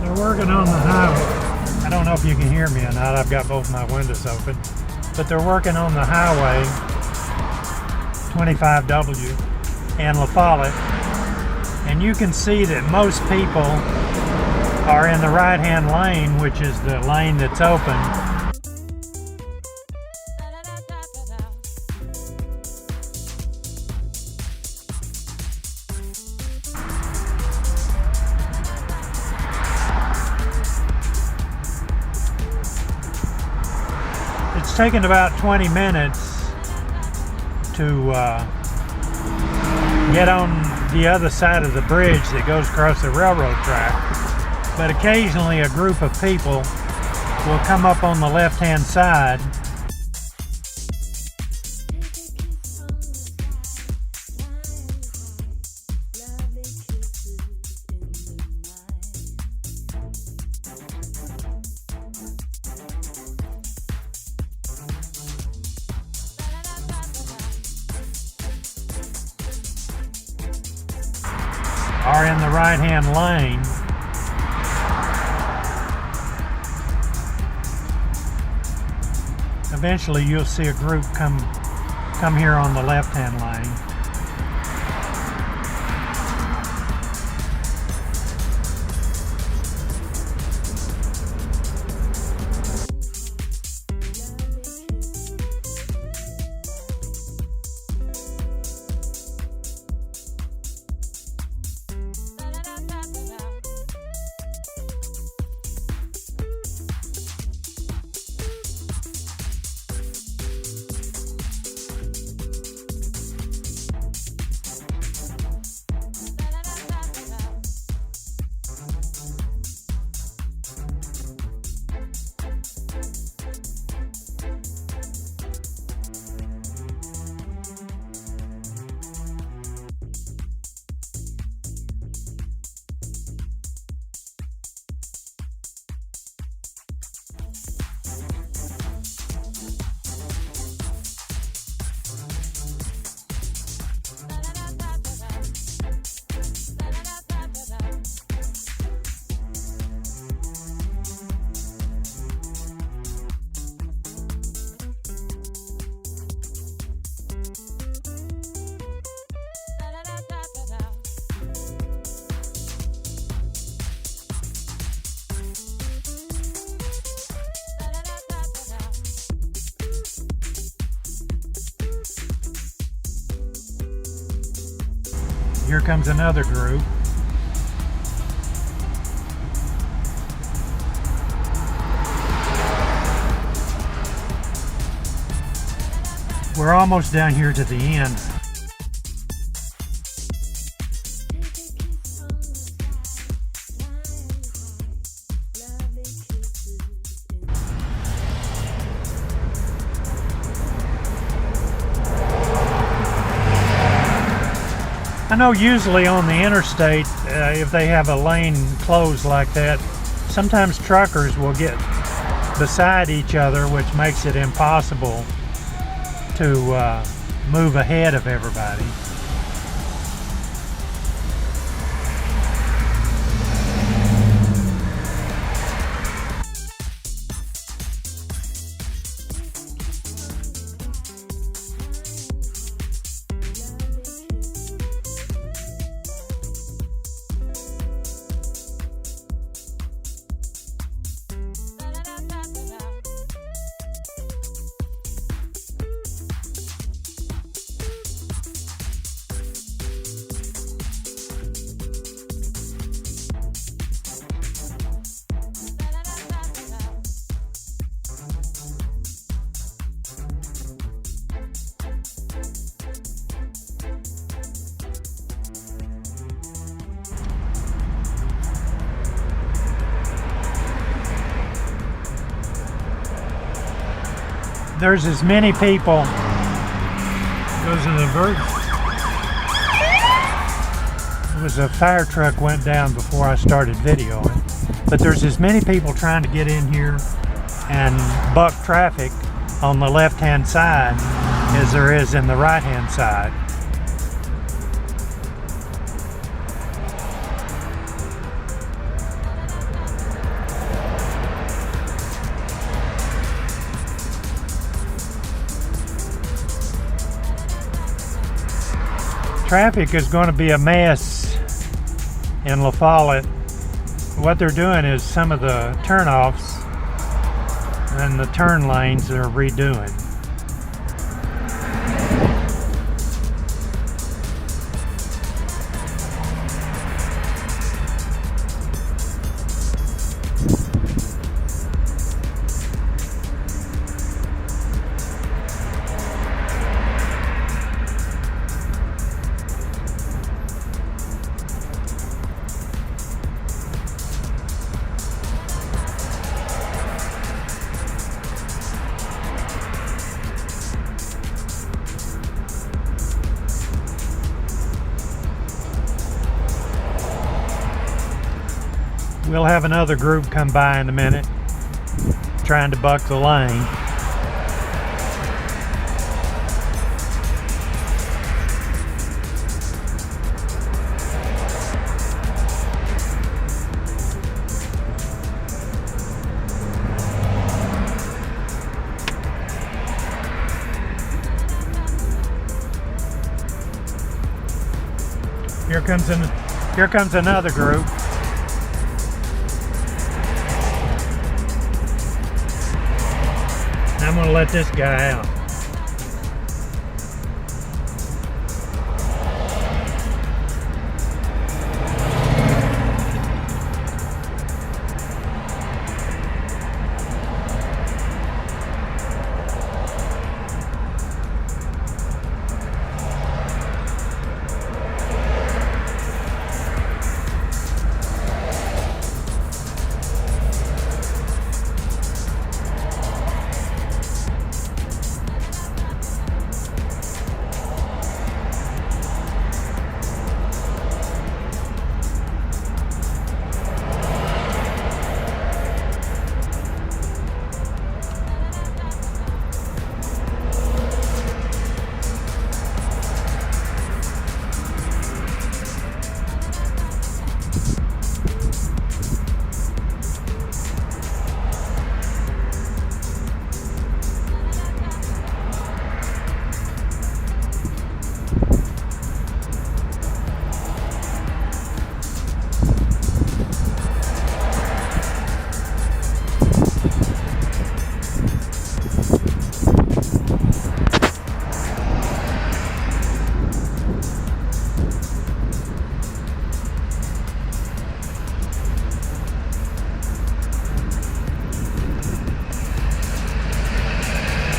They're working on the highway. I don't know if you can hear me or not. I've got both my windows open. But they're working on the highway 25W and LaFollette. And you can see that most people are in the right-hand lane, which is the lane that's open. It's taken about 20 minutes to get on the other side of the bridge that goes across the railroad track. But occasionally a group of people will come up on the left-hand side . Are in the right-hand lane. Eventually you'll see a group come here on the left-hand lane. Here comes another group. We're almost down here to the end. I know usually on the interstate, if they have a lane closed like that, sometimes truckers will get beside each other, which makes it impossible to move ahead of everybody. There's as many people. Goes in the bird. It was a fire truck went down before I started videoing. But there's as many people trying to get in here and buck traffic on the left-hand side as there is in the right-hand side. Traffic is going to be a mess in LaFollette. What they're doing is some of the turnoffs and the turn lanes they're redoing. We'll have another group come by in a minute, trying to buck the lane. Here comes another group. I'm going to let this guy out.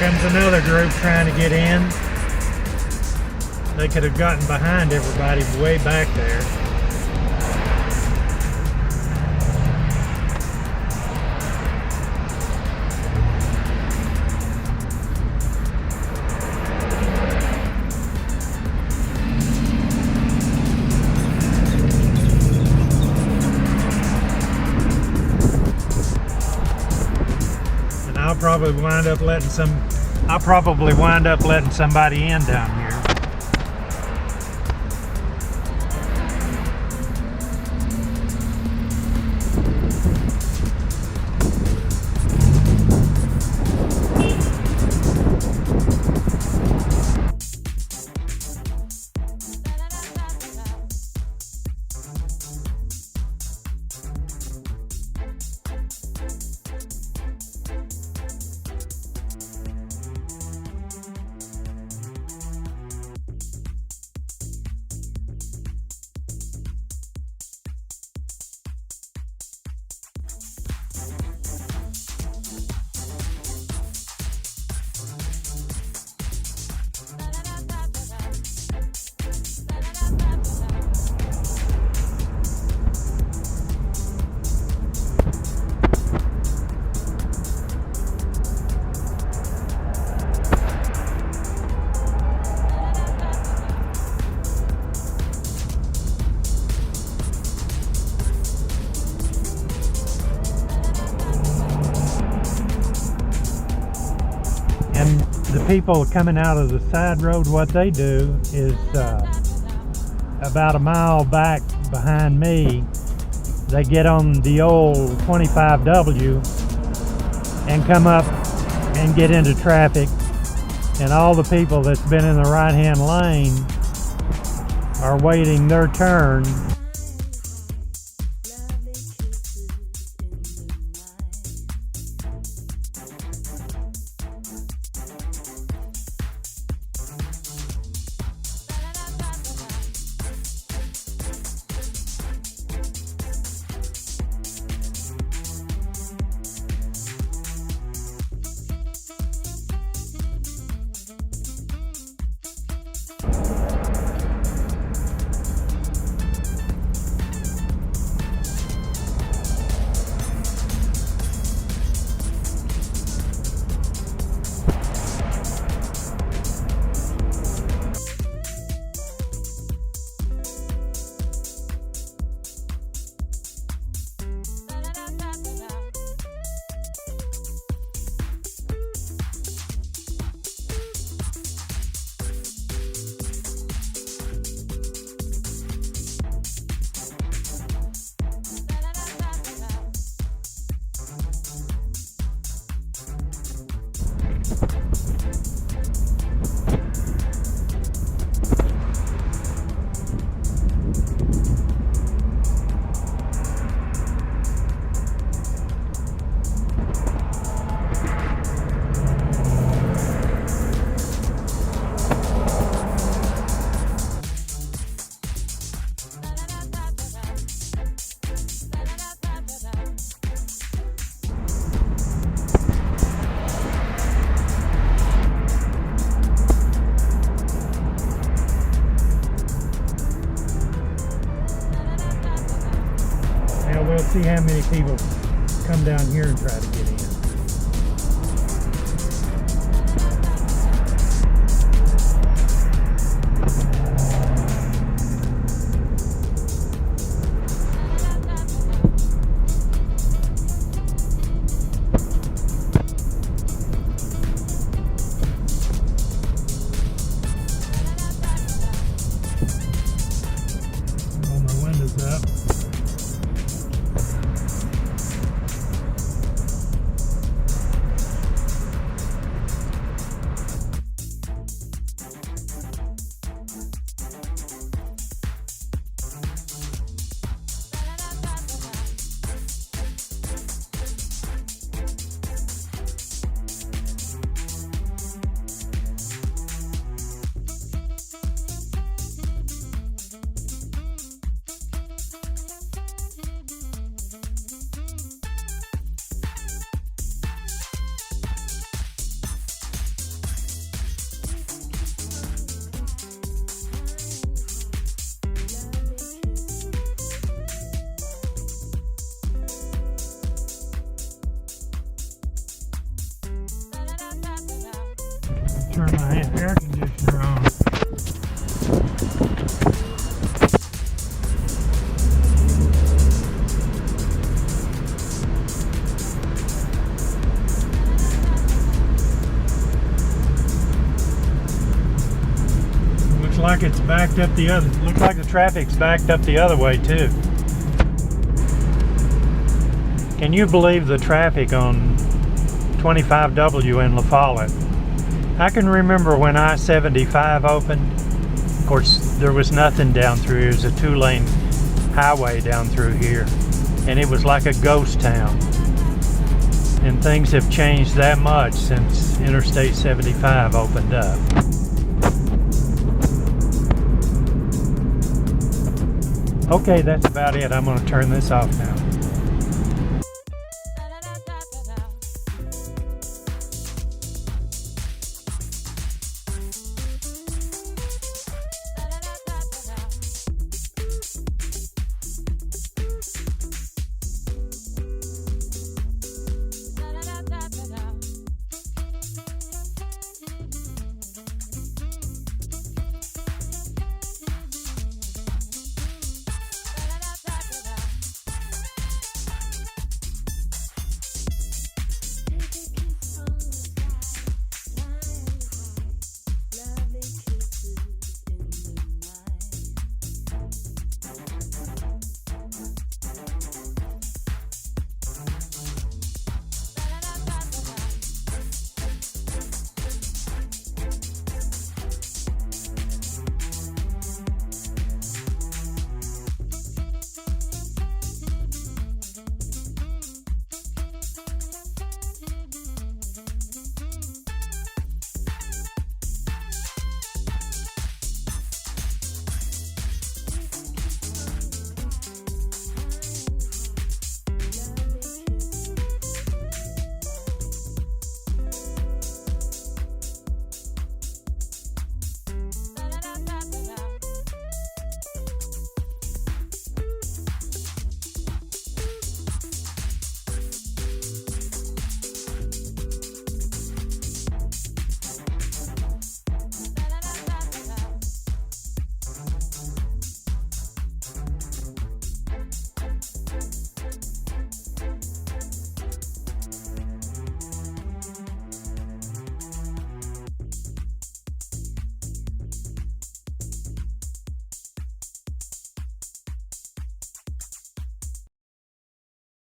Comes another group trying to get in. They could have gotten behind everybody way back there. And I'll probably wind up letting somebody in down here. And the people coming out of the side road, what they do is about a mile back behind me, they get on the old 25W and come up and get into traffic, and all the people that's been in the right-hand lane are waiting their turn. We'll see how many people come down here and try to get in. Roll my windows up. Turn my air conditioner on. Looks like it's backed up the other. Looks like the traffic's backed up the other way too. Can you believe the traffic on 25W in LaFollette? I can remember when I-75 opened. Of course, there was nothing down through here. It was a 2-lane highway down through here, and it was like a ghost town. And things have changed that much since Interstate 75 opened up. Okay, that's about it. I'm going to turn this off now.